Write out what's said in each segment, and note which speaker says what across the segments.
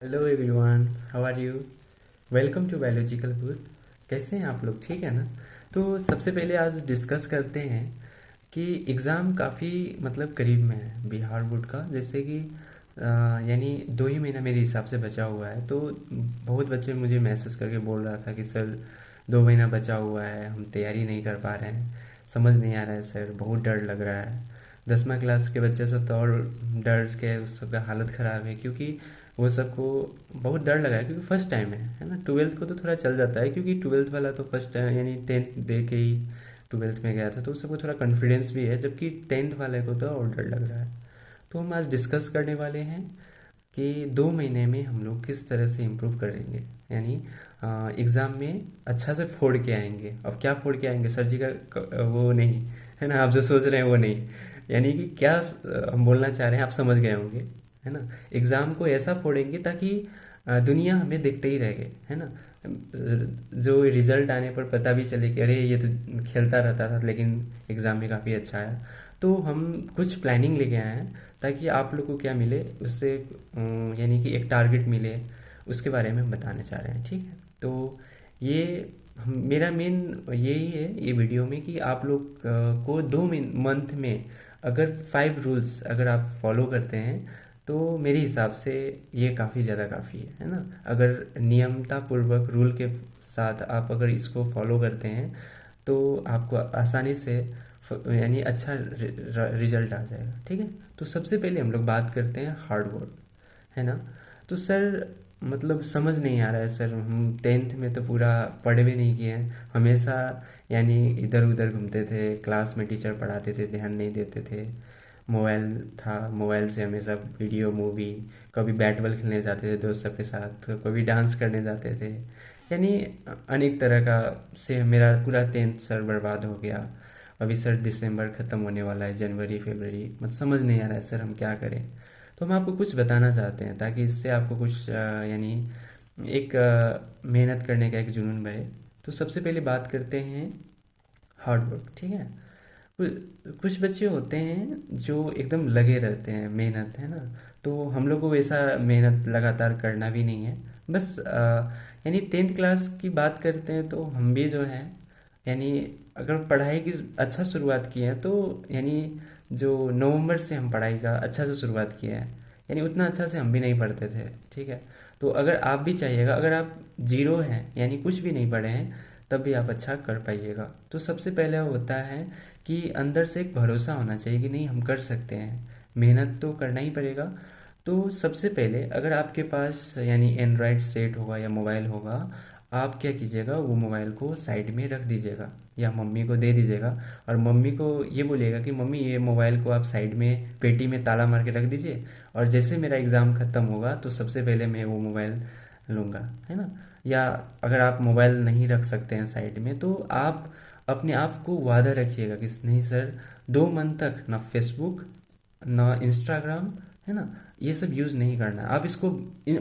Speaker 1: Hello everyone, how are you? Welcome to biological booth. कैसे हैं आप लोग? ठीक है ना? तो सबसे पहले आज डिस्कस करते हैं कि एग्ज़ाम काफ़ी मतलब करीब में है बिहार बोर्ड का। जैसे कि यानी 2 ही महीना मेरे हिसाब से बचा हुआ है। तो बहुत बच्चे मुझे मैसेज करके बोल रहा था कि सर 2 महीना बचा हुआ है, हम तैयारी नहीं कर पा रहे हैं, समझ नहीं आ रहा है सर, बहुत डर लग रहा है। 10वीं क्लास के बच्चे सब तो और डर के उस सबका हालत ख़राब है, क्योंकि वो सबको बहुत डर लगा है, क्योंकि फर्स्ट टाइम है ना। ट्वेल्थ को तो थोड़ा चल जाता है, क्योंकि ट्वेल्थ वाला तो फर्स्ट टाइम यानी 10th दे के ही ट्वेल्थ में गया था, तो सबको थोड़ा कॉन्फिडेंस भी है, जबकि 10th वाले को तो और डर लग रहा है। तो हम आज डिस्कस करने वाले हैं कि 2 महीने में हम लोग किस तरह से इम्प्रूव करेंगे, यानी एग्ज़ाम में अच्छा से फोड़ के आएंगे। अब क्या फोड़ के आएंगे सर जी का वो नहीं है ना, आप जो सोच रहे हैं वो नहीं। यानी कि क्या हम बोलना चाह रहे हैं आप समझ गए होंगे, है ना। एग्ज़ाम को ऐसा फोड़ेंगे ताकि दुनिया हमें देखते ही रह गए, है ना। जो रिजल्ट आने पर पता भी चले कि अरे ये तो खेलता रहता था लेकिन एग्ज़ाम में काफ़ी अच्छा आया। तो हम कुछ प्लानिंग लेके आए हैं ताकि आप लोग को क्या मिले उससे, यानी कि एक टारगेट मिले, उसके बारे में हम बताने चाह रहे हैं। ठीक है? तो ये मेरा मेन यही है ये वीडियो में कि आप लोग को 2 मंथ में अगर 5 रूल्स अगर आप फॉलो करते हैं तो मेरे हिसाब से ये काफ़ी ज़्यादा काफ़ी है ना। अगर नियमतापूर्वक रूल के साथ आप अगर इसको फॉलो करते हैं तो आपको आसानी से यानी अच्छा रिजल्ट आ जाएगा। ठीक है? तो सबसे पहले हम लोग बात करते हैं हार्ड वर्क, है ना। तो सर मतलब समझ नहीं आ रहा है सर, हम 10th में तो पूरा पढ़ भी नहीं किए हैं, हमेशा यानी इधर उधर घूमते थे, क्लास में टीचर पढ़ाते थे ध्यान नहीं देते थे, मोबाइल था, मोबाइल से हमेशा वीडियो मूवी, कभी बैट बॉल खेलने जाते थे दोस्त सबके साथ, कभी डांस करने जाते थे, यानी अनेक तरह का से मेरा पूरा 10th सर बर्बाद हो गया। अभी सर दिसंबर ख़त्म होने वाला है, जनवरी फरवरी, मतलब समझ नहीं आ रहा है सर हम क्या करें। तो हम आपको कुछ बताना चाहते हैं ताकि इससे आपको कुछ यानी एक मेहनत करने का एक जुनून बढ़े। तो सबसे पहले बात करते हैं हार्ड वर्क। ठीक है? कुछ बच्चे होते हैं जो एकदम लगे रहते हैं, मेहनत, है ना। तो हम लोग को वैसा मेहनत लगातार करना भी नहीं है। बस यानी 10th क्लास की बात करते हैं तो हम भी जो है यानी अगर पढ़ाई की अच्छा शुरुआत की है तो यानी जो नवंबर से हम पढ़ाई का अच्छा से शुरुआत किया है, यानी उतना अच्छा से हम भी नहीं पढ़ते थे। ठीक है? तो अगर आप भी चाहिएगा, अगर आप जीरो हैं यानी कुछ भी नहीं पढ़े हैं तब भी आप अच्छा कर पाइएगा। तो सबसे पहले होता है कि अंदर से एक भरोसा होना चाहिए कि नहीं हम कर सकते हैं, मेहनत तो करना ही पड़ेगा। तो सबसे पहले अगर आपके पास यानी एंड्रॉयड सेट होगा या मोबाइल होगा, आप क्या कीजिएगा, वो मोबाइल को साइड में रख दीजिएगा या मम्मी को दे दीजिएगा, और मम्मी को ये बोलिएगा कि मम्मी ये मोबाइल को आप साइड में पेटी में ताला मार के रख दीजिए, और जैसे मेरा एग्ज़ाम ख़त्म होगा तो सबसे पहले मैं वो मोबाइल लूँगा, है ना। या अगर आप मोबाइल नहीं रख सकते हैं साइड में तो आप अपने आप को वादा रखिएगा कि नहीं सर, 2 मंथ तक ना फेसबुक ना इंस्टाग्राम, है ना, ये सब यूज़ नहीं करना। आप इसको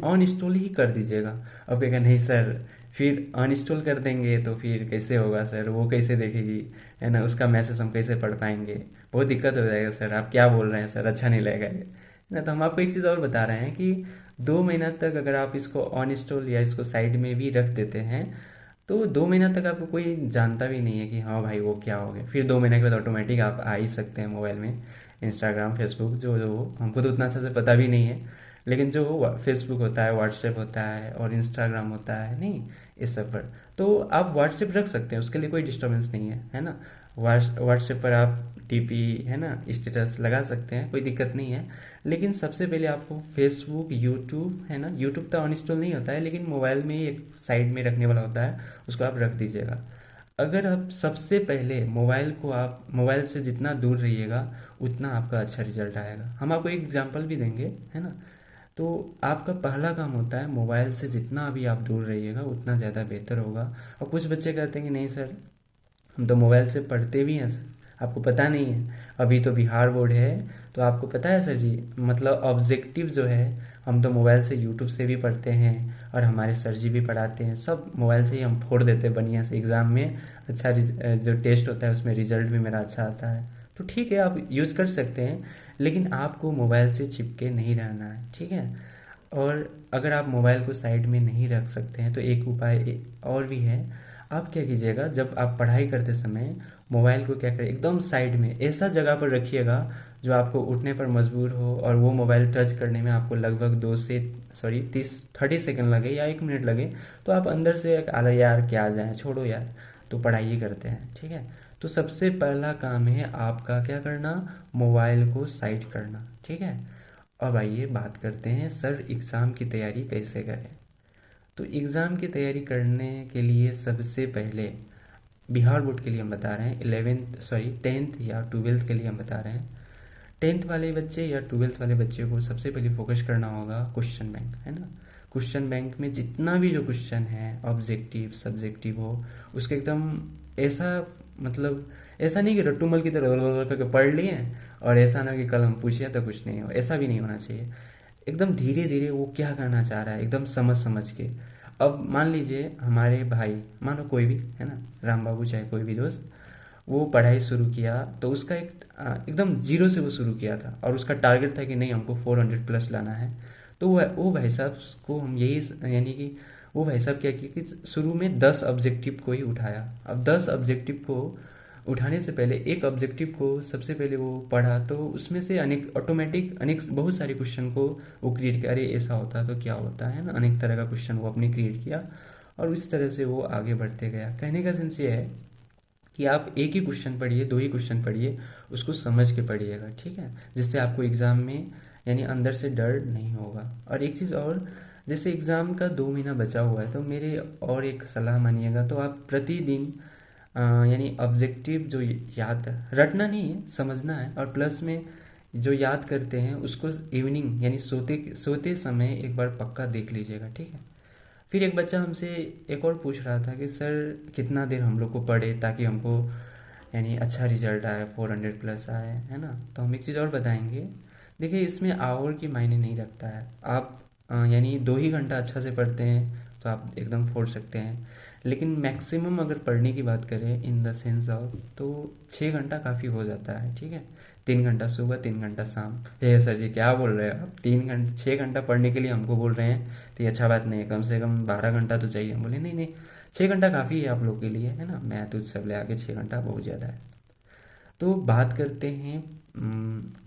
Speaker 1: अनइंस्टॉल ही कर दीजिएगा। अब कहेगा नहीं सर, फिर अनइंस्टॉल कर देंगे तो फिर कैसे होगा सर, वो कैसे देखेगी, है ना, उसका मैसेज हम कैसे पढ़ पाएंगे, बहुत दिक्कत हो जाएगा सर, आप क्या बोल रहे हैं सर, अच्छा नहीं लगेगा ये, है ना। तो हम आपको एक चीज़ और बता रहे हैं कि 2 महीना तक अगर आप इसको अनइंस्टॉल या इसको साइड में भी रख देते हैं तो 2 महीना तक आपको कोई जानता भी नहीं है कि हाँ भाई वो क्या हो गया। फिर 2 महीने के बाद ऑटोमेटिक आप आ ही सकते हैं मोबाइल में इंस्टाग्राम फेसबुक, जो जो हो, हमको तो उतना अच्छा से पता भी नहीं है, लेकिन जो हो फेसबुक होता है, व्हाट्सएप होता है और इंस्टाग्राम होता है, नहीं इस सब पर तो आप व्हाट्सएप रख सकते हैं, उसके लिए कोई डिस्टर्बेंस नहीं है ना। व्हाट्सएप पर आप टीपी, है ना, स्टेटस लगा सकते हैं, कोई दिक्कत नहीं है। लेकिन सबसे पहले आपको फेसबुक, यूट्यूब, है ना, यूट्यूब तो अनइंस्टॉल नहीं होता है लेकिन मोबाइल में ही एक साइड में रखने वाला होता है, उसको आप रख दीजिएगा। अगर आप सबसे पहले मोबाइल को, आप मोबाइल से जितना दूर रहिएगा उतना आपका अच्छा रिजल्ट आएगा। हम आपको एक एग्जांपल भी देंगे, है ना। तो आपका पहला काम होता है मोबाइल से जितना अभी आप दूर रहिएगा उतना ज़्यादा बेहतर होगा। और कुछ बच्चे कहते हैं कि नहीं सर, हम तो मोबाइल से पढ़ते भी हैं सर, आपको पता नहीं है, अभी तो बिहार बोर्ड है, तो आपको पता है सर जी, मतलब ऑब्जेक्टिव जो है हम तो मोबाइल से यूट्यूब से भी पढ़ते हैं और हमारे सर जी भी पढ़ाते हैं, सब मोबाइल से ही हम फोड़ देते हैं बढ़िया से, एग्ज़ाम में अच्छा जो टेस्ट होता है उसमें रिजल्ट भी मेरा अच्छा आता है। तो ठीक है, आप यूज़ कर सकते हैं, लेकिन आपको मोबाइल से चिपके नहीं रहना है। ठीक है? और अगर आप मोबाइल को साइड में नहीं रख सकते हैं तो एक उपाय और भी है। आप क्या कीजिएगा, जब आप पढ़ाई करते समय मोबाइल को क्या करें, एकदम साइड में ऐसा जगह पर रखिएगा जो आपको उठने पर मजबूर हो, और वो मोबाइल टच करने में आपको लगभग 30 सेकंड लगे या 1 मिनट लगे, तो आप अंदर से अरे यार क्या जाए, छोड़ो यार, तो पढ़ाई ही करते हैं। ठीक है, तो सबसे पहला काम है आपका क्या करना, मोबाइल को साइड करना। ठीक है, अब आइए बात करते हैं सर एग्ज़ाम की तैयारी कैसे करें। तो एग्ज़ाम की तैयारी करने के लिए सबसे पहले बिहार बोर्ड के लिए हम बता रहे हैं, 10th या 12th के लिए हम बता रहे हैं। 10th वाले बच्चे या 12th वाले बच्चे को सबसे पहले फोकस करना होगा क्वेश्चन बैंक, है ना। क्वेश्चन बैंक में जितना भी जो क्वेश्चन है, ऑब्जेक्टिव सब्जेक्टिव हो, उसके एकदम ऐसा, मतलब ऐसा नहीं कि रट्टूमल की तरह करके पढ़ लिए, और ऐसा ना कि कल हम पूछे तो कुछ नहीं हो, ऐसा भी नहीं होना चाहिए। एकदम धीरे धीरे वो क्या कहना चाह रहा है, एकदम समझ समझ के। अब मान लीजिए हमारे भाई, मानो कोई भी है ना, राम बाबू चाहे कोई भी दोस्त, वो पढ़ाई शुरू किया तो उसका एकदम जीरो से वो शुरू किया था, और उसका टारगेट था कि नहीं हमको 400+ लाना है। तो वो भाई साहब को हम यही, यानी कि वो भाई साहब क्या किया कि शुरू में 10 ऑब्जेक्टिव को ही उठाया। अब 10 ऑब्जेक्टिव को उठाने से पहले एक ऑब्जेक्टिव को सबसे पहले वो पढ़ा, तो उसमें से अनेक बहुत सारे क्वेश्चन को वो क्रिएट किया, अरे ऐसा होता तो क्या होता है ना, अनेक तरह का क्वेश्चन वो अपने क्रिएट किया, और इस तरह से वो आगे बढ़ते गया। कहने का सेंस ये है कि आप एक ही क्वेश्चन पढ़िए, 2 ही क्वेश्चन पढ़िए, उसको समझ के पढ़िएगा। ठीक है, जिससे आपको एग्ज़ाम में यानी अंदर से डर नहीं होगा। और एक चीज़ और, जैसे एग्ज़ाम का 2 महीना बचा हुआ है, तो मेरे और एक सलाह मानिएगा, तो आप प्रतिदिन यानी ऑब्जेक्टिव जो याद रटना नहीं है, समझना है, और प्लस में जो याद करते हैं उसको इवनिंग यानी सोते सोते समय एक बार पक्का देख लीजिएगा। ठीक है, फिर एक बच्चा हमसे एक और पूछ रहा था कि सर कितना देर हम लोग को पढ़े ताकि हमको यानी अच्छा रिजल्ट आए, 400+ आए, है ना। तो हम एक चीज़ और बताएंगे, देखिए इसमें आवर की मायने नहीं रखता है। आप यानी 2 ही घंटा अच्छा से पढ़ते हैं तो आप एकदम फोड़ सकते हैं, लेकिन मैक्सिमम अगर पढ़ने की बात करें इन द सेंस ऑफ, तो 6 घंटा काफ़ी हो जाता है। ठीक है, 3 घंटा सुबह, 3 घंटा शाम। ये सर जी क्या बोल रहे हैं आप, 3 घंटे 6 घंटा पढ़ने के लिए हमको बोल रहे हैं, तो ये अच्छा बात नहीं है, कम से कम 12 घंटा तो चाहिए। हम बोले नहीं नहीं, 6 घंटा काफ़ी है आप लोग के लिए, है ना, मैथ उथ सब ले आके 6 घंटा बहुत ज़्यादा है। तो बात करते हैं,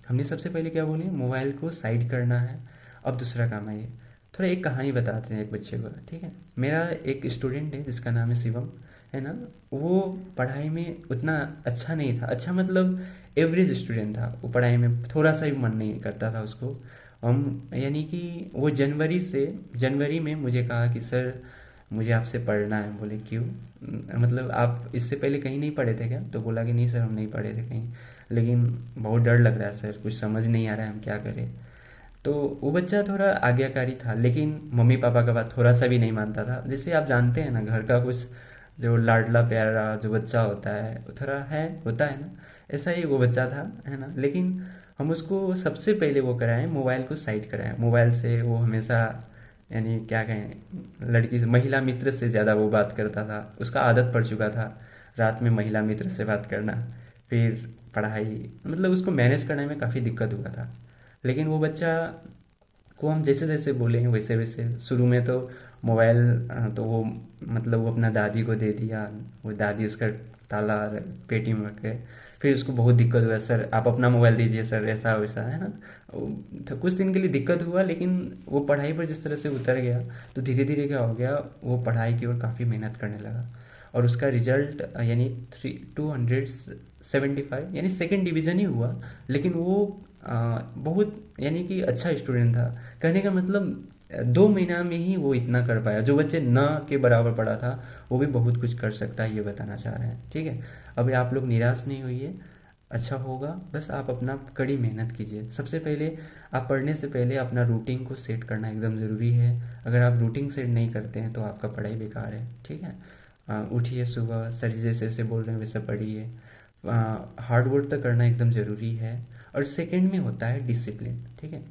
Speaker 1: हमने सबसे पहले क्या बोले, मोबाइल को साइड करना है। अब दूसरा काम है ये, थोड़ा एक कहानी बताते हैं एक बच्चे को। ठीक है, मेरा एक स्टूडेंट है जिसका नाम है शिवम, है ना। वो पढ़ाई में उतना अच्छा नहीं था, अच्छा मतलब एवरेज स्टूडेंट था। वो पढ़ाई में थोड़ा सा भी मन नहीं करता था उसको। हम यानी कि वो जनवरी में मुझे कहा कि सर मुझे आपसे पढ़ना है। बोले क्यों, मतलब आप इससे पहले कहीं नहीं पढ़े थे क्या? तो बोला कि नहीं सर हम नहीं पढ़े थे कहीं, लेकिन बहुत डर लग रहा है सर, कुछ समझ नहीं आ रहा है, हम क्या करें। तो वो बच्चा थोड़ा आज्ञाकारी था, लेकिन मम्मी पापा का बात थोड़ा सा भी नहीं मानता था। जैसे आप जानते हैं ना, घर का कुछ जो लाडला प्यारा जो बच्चा होता है वो थोड़ा है, होता है ना, ऐसा ही वो बच्चा था, है ना। लेकिन हम उसको सबसे पहले वो कराएं, मोबाइल को साइड कराएं। मोबाइल से वो हमेशा यानी क्या कहें, लड़की से, महिला मित्र से ज़्यादा वो बात करता था, उसका आदत पड़ चुका था रात में महिला मित्र से बात करना। फिर पढ़ाई, मतलब उसको मैनेज करने में काफ़ी दिक्कत हुआ था। लेकिन वो बच्चा को हम जैसे जैसे बोले वैसे वैसे, शुरू में तो मोबाइल तो वो मतलब वो अपना दादी को दे दिया, वो दादी उसका ताला पेटी में रख के, फिर उसको बहुत दिक्कत हुआ, सर आप अपना मोबाइल दीजिए सर, ऐसा वैसा, है ना। तो कुछ दिन के लिए दिक्कत हुआ, लेकिन वो पढ़ाई पर जिस तरह से उतर गया, तो धीरे धीरे क्या हो गया, वो पढ़ाई की ओर काफ़ी मेहनत करने लगा, और उसका रिजल्ट यानी 275 यानी सेकंड डिवीज़न ही हुआ। लेकिन वो बहुत यानी कि अच्छा स्टूडेंट था। कहने का मतलब 2 महीना में ही वो इतना कर पाया, जो बच्चे न के बराबर पढ़ा था वो भी बहुत कुछ कर सकता है, ये बताना चाह रहे हैं। ठीक है, अभी आप लोग निराश नहीं होइए, अच्छा होगा, बस आप अपना कड़ी मेहनत कीजिए। सबसे पहले आप पढ़ने से पहले अपना रूटीन को सेट करना एकदम ज़रूरी है। अगर आप रूटीन सेट नहीं करते हैं तो आपका पढ़ाई बेकार है। ठीक है, उठिए सुबह, सर जैसे जैसे बोल रहे हैं वैसे पढ़िए, हार्ड वर्क तो करना एकदम ज़रूरी है। और सेकंड में होता है डिसिप्लिन। ठीक है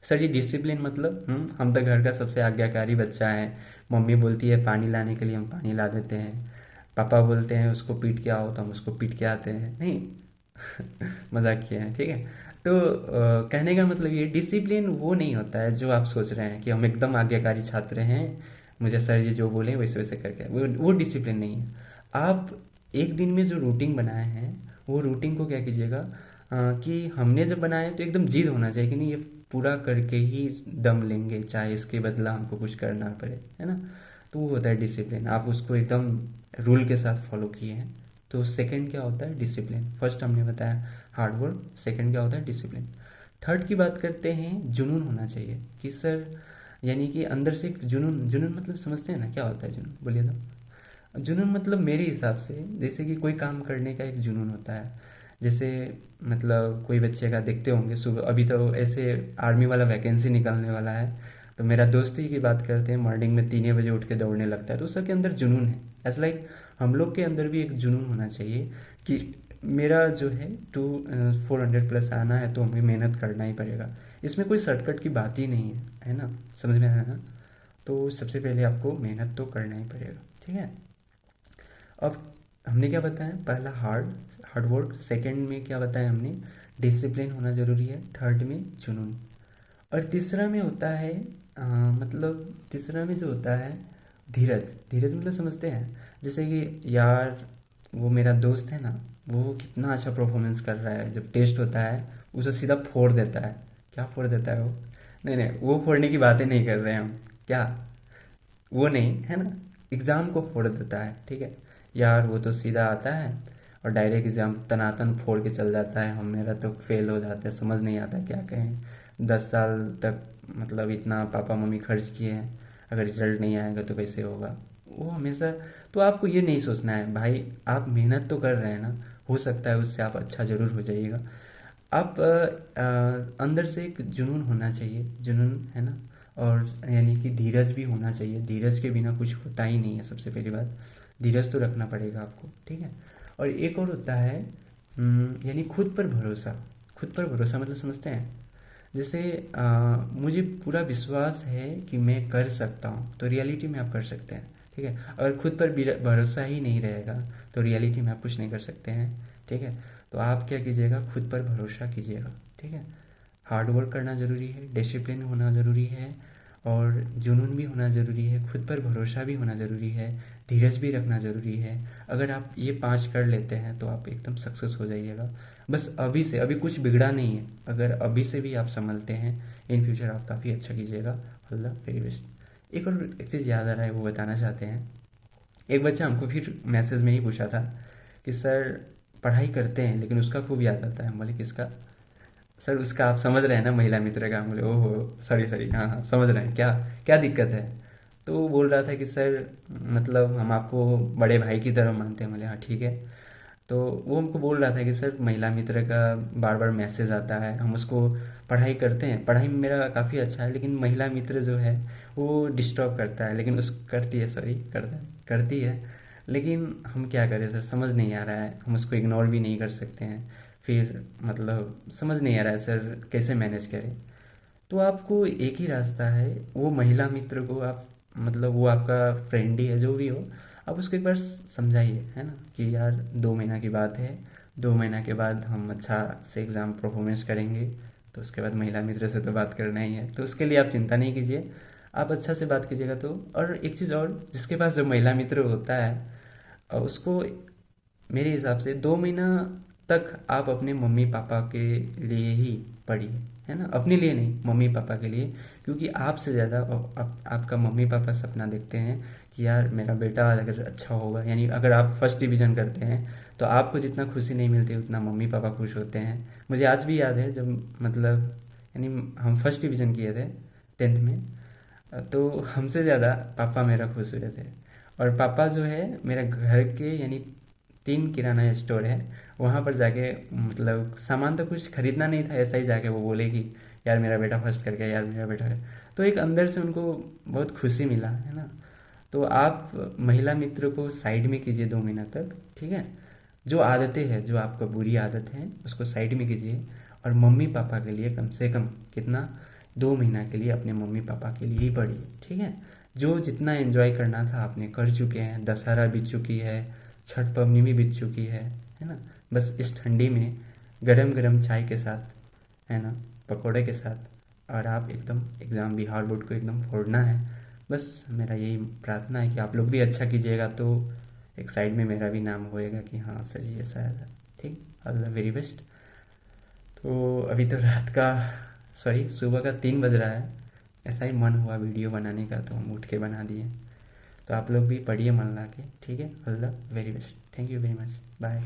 Speaker 1: सर जी, डिसिप्लिन मतलब हम तो घर का सबसे आज्ञाकारी बच्चा है। मम्मी बोलती है पानी लाने के लिए, हम पानी ला देते हैं। पापा बोलते हैं उसको पीट के आओ, तो हम उसको पीट के आते हैं, नहीं मजाक किया है। ठीक है, तो कहने का मतलब ये डिसिप्लिन वो नहीं होता है जो आप सोच रहे हैं कि हम एकदम आज्ञाकारी छात्र हैं, मुझे सर जी जो बोले वैसे वैसे करके, वो डिसिप्लिन नहीं है। आप एक दिन में जो रूटीन बनाए हैं वो रूटीन को क्या कीजिएगा, कि हमने जब बनाया है तो एकदम जिद होना चाहिए कि नहीं, ये पूरा करके ही दम लेंगे, चाहे इसके बदला हमको कुछ करना पड़े, है ना। तो वो होता है डिसिप्लिन, आप उसको एकदम रूल के साथ फॉलो किए हैं। तो सेकंड क्या होता है, डिसिप्लिन। फर्स्ट हमने बताया हार्ड वर्क, सेकंड क्या होता है, डिसिप्लिन। थर्ड की बात करते हैं, जुनून होना चाहिए कि सर, यानी कि अंदर से एक जुनून। जुनून मतलब समझते हैं ना, क्या होता है जुनून, बोलिए तो। जुनून मतलब मेरे हिसाब से जैसे कि कोई काम करने का एक जुनून होता है। जैसे मतलब कोई बच्चे का देखते होंगे, सुबह अभी तो ऐसे आर्मी वाला वैकेंसी निकलने वाला है, तो मेरा दोस्त ही की बात करते हैं, मॉर्निंग में 3 बजे उठ के दौड़ने लगता है, तो उसके अंदर जुनून है। ऐसा लाइक हम लोग के अंदर भी एक जुनून होना चाहिए कि मेरा जो है 400+ आना है तो हमें मेहनत करना ही पड़ेगा। इसमें कोई शॉर्टकट की बात ही नहीं है ना, समझ में आया ना। तो सबसे पहले आपको मेहनत तो करना ही पड़ेगा, ठीक है। अब हमने क्या बताया, पहला हार्ड वर्क, सेकंड में क्या बताया हमने, डिसिप्लिन होना ज़रूरी है, थर्ड में जुनून, और तीसरा में होता है मतलब तीसरा में जो होता है धीरज। धीरज मतलब समझते हैं, जैसे कि यार वो मेरा दोस्त है ना, वो कितना अच्छा परफॉर्मेंस कर रहा है, जब टेस्ट होता है उसे सीधा फोड़ देता है। क्या फोड़ देता है वो, नहीं नहीं, वो फोड़ने की बातें नहीं कर रहे हैं हम, क्या, वो नहीं है ना, एग्ज़ाम को फोड़ देता है, ठीक है। यार वो तो सीधा आता है और डायरेक्ट एग्ज़ाम तनातन फोड़ के चल जाता है, हम मेरा तो फेल हो जाता है, समझ नहीं आता क्या कहें। 10 साल तक मतलब इतना पापा मम्मी खर्च किए हैं, अगर रिजल्ट नहीं आएगा तो कैसे होगा, वो हमेशा। तो आपको ये नहीं सोचना है भाई, आप मेहनत तो कर रहे हैं ना, हो सकता है उससे आप अच्छा ज़रूर हो जाइएगा। आप अंदर से एक जुनून होना चाहिए, जुनून है ना, और यानी कि धीरज भी होना चाहिए। धीरज के बिना कुछ होता ही नहीं है, सबसे पहली बात धीरज तो रखना पड़ेगा आपको, ठीक है। और एक और होता है यानी खुद पर भरोसा। खुद पर भरोसा मतलब समझते हैं, जैसे मुझे पूरा विश्वास है कि मैं कर सकता हूँ, तो रियलिटी में आप कर सकते हैं, ठीक है। अगर खुद पर भरोसा ही नहीं रहेगा तो रियलिटी में आप कुछ नहीं कर सकते हैं, ठीक है। तो आप क्या कीजिएगा, खुद पर भरोसा कीजिएगा, ठीक है। हार्ड वर्क करना ज़रूरी है, डिसिप्लिन होना ज़रूरी है, और जुनून भी होना ज़रूरी है, खुद पर भरोसा भी होना ज़रूरी है, धीरज भी रखना ज़रूरी है। अगर आप ये 5 कर लेते हैं तो आप एकदम सक्सेस हो जाइएगा। बस अभी से, अभी कुछ बिगड़ा नहीं है, अगर अभी से भी आप संभलते हैं, इन फ्यूचर आप काफ़ी अच्छा कीजिएगा। All the very best. एक और एक चीज़ याद आ रहा है, वो बताना चाहते हैं। एक बच्चा हमको फिर मैसेज में ही पूछा था कि सर पढ़ाई करते हैं लेकिन उसका खूब याद आता है। हम बोले किसका, सर उसका, आप समझ रहे हैं ना, महिला मित्र का। हम बोले ओहो सॉरी सॉरी, हाँ हाँ समझ रहे हैं, क्या क्या दिक्कत है। तो वो बोल रहा था कि सर मतलब हम आपको बड़े भाई की तरह मानते हैं। बोले हाँ ठीक है। तो वो हमको बोल रहा था कि सर महिला मित्र का बार बार मैसेज आता है, हम उसको पढ़ाई करते हैं, पढ़ाई में मेरा काफ़ी अच्छा है, लेकिन महिला मित्र जो है वो डिस्टर्ब करता है, लेकिन उस करती है, सॉरी करती है, लेकिन हम क्या करें सर, समझ नहीं आ रहा है, हम उसको इग्नोर भी नहीं कर सकते हैं। फिर मतलब समझ नहीं आ रहा है सर, कैसे मैनेज करें। तो आपको एक ही रास्ता है, वो महिला मित्र को आप मतलब वो आपका फ्रेंड ही है जो भी हो, आप उसको एक बार समझाइए, है ना, कि यार 2 महीना की बात है, 2 महीना के बाद हम अच्छा से एग्ज़ाम परफॉर्मेंस करेंगे, तो उसके बाद महिला मित्र से तो बात करना ही है, तो उसके लिए आप चिंता नहीं कीजिए, आप अच्छा से बात कीजिएगा तो। और एक चीज़ और, जिसके पास जो महिला मित्र होता है उसको मेरे हिसाब से 2 महीना तक आप अपने मम्मी पापा के लिए ही पढ़िए, है ना, अपने लिए नहीं, मम्मी पापा के लिए। क्योंकि आपसे ज़्यादा आपका मम्मी पापा सपना देखते हैं कि यार मेरा बेटा अगर अच्छा होगा, यानी अगर आप फर्स्ट डिवीज़न करते हैं तो आपको जितना खुशी नहीं मिलती उतना मम्मी पापा खुश होते हैं। मुझे आज भी याद है, जब मतलब यानी हम फर्स्ट डिवीज़न किए थे 10th में, तो हमसे ज़्यादा पापा मेरा खुश हुए थे। और पापा जो है मेरे घर के, यानी 3 किराना स्टोर है, वहाँ पर जाके मतलब सामान तो कुछ खरीदना नहीं था, ऐसा ही जाके वो बोले कि यार मेरा बेटा फर्स्ट कर गया, यार मेरा बेटा है। तो एक अंदर से उनको बहुत खुशी मिला, है ना। तो आप महिला मित्र को साइड में कीजिए 2 महीना तक, ठीक है। जो आदतें हैं, जो आपका बुरी आदत है उसको साइड में कीजिए, और मम्मी पापा के लिए कम से कम कितना, 2 महीना के लिए अपने मम्मी पापा के लिए ही पढ़िए, ठीक है। जो जितना एंजॉय करना था आपने कर चुके हैं, दशहरा बीत चुकी है, छठ पवनी भी बीत चुकी है ना। बस इस ठंडी में गरम गरम चाय के साथ है ना, पकोड़े के साथ। और आप एकदम एग्ज़ाम बिहार बोर्ड को एकदम फोड़ना है। बस मेरा यही प्रार्थना है कि आप लोग भी अच्छा कीजिएगा, तो एक साइड में मेरा भी नाम होएगा कि हाँ सर जी ऐसा है। ठीक, ऑल द वेरी बेस्ट। तो अभी तो रात का, सॉरी, सुबह का 3 बज रहा है। ऐसा ही मन हुआ वीडियो बनाने का तो हम उठ के बना दिए। तो आप लोग भी पढ़िए मन ला के, ठीक है। All the very best, thank you very much, bye.